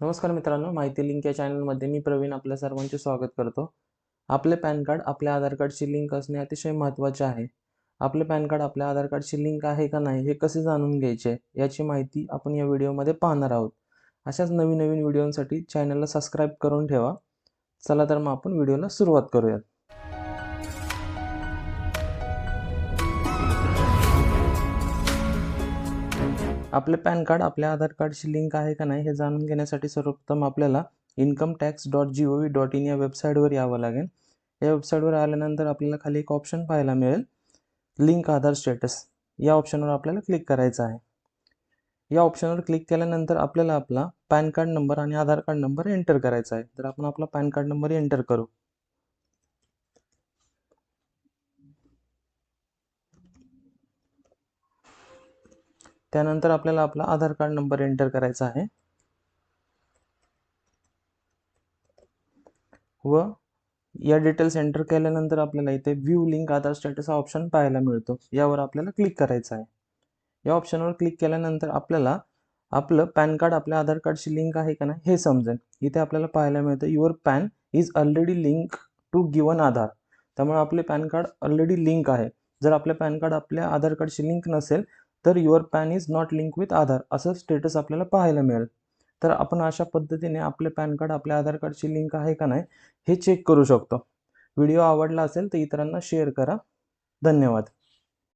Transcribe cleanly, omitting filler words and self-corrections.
नमस्कार मित्रांनो, माहिती लिंक या चॅनलमध्ये मी प्रवीण आपल्या सर्वांचे स्वागत करतो. आपले पॅन कार्ड आपल्या आधार कार्डशी लिंक असणे अतिशय महत्त्वाचे आहे. आपले पॅन कार्ड आपल्या आधार कार्डशी लिंक आहे का नाही हे कसे जाणून घ्यायचे याची माहिती आपण या व्हिडिओमध्ये पाहणार आहोत. अशाच नवीन नवीन व्हिडिओंसाठी चॅनलला सबस्क्राईब करून ठेवा. चला तर मग आपण व्हिडिओला सुरुवात करूयात. आपले पॅन कार्ड आपल्या आधार कार्डशी लिंक आहे का नाही हे जाणून घेण्यासाठी सर्वप्रथम आपल्याला incometax.gov.in या वेबसाईटवर यावं लागेल. या वेबसाईटवर आल्यानंतर आपल्याला खाली एक ऑप्शन पाहायला मिळेल, लिंक आधार स्टेटस. या ऑप्शनवर आपल्याला क्लिक करायचं आहे. या ऑप्शनवर क्लिक केल्यानंतर आपल्याला आपला पॅन कार्ड नंबर आणि आधार कार्ड नंबर एंटर करायचा आहे. तर आपण आपला पॅन कार्ड नंबर एंटर करू. त्यानंतर आपल्याला आपला आधार कार्ड नंबर एंटर करायचा आहे व या डिटेल्स एंटर केल्यानंतर आपल्याला इथे व्ह्यू लिंक आधार स्टेटस हा ऑप्शन पाहायला मिळतो. यावर आपल्याला क्लिक करायचं आहे. या ऑप्शनवर क्लिक केल्यानंतर आपल्याला आपलं पॅन कार्ड आपल्या आधार कार्डशी लिंक आहे का नाही हे समजेल. इथे आपल्याला पाहायला मिळतं your PAN is already link to given Aadhaar. त्यामुळे आपले पॅन कार्ड ऑलरेडी लिंक आहे. जर आपले पॅन कार्ड आपल्या आधार कार्डशी लिंक नसेल तर your PAN is not link with Aadhaar असं स्टेटस आपल्याला पाहायला मिळेल. तर आपण अशा पद्धतीने आपले पॅन कार्ड आपल्या आधार कार्डशी लिंक आहे का नाही हे चेक करू शकतो. व्हिडिओ आवडला असेल तर इतरांना शेअर करा. धन्यवाद.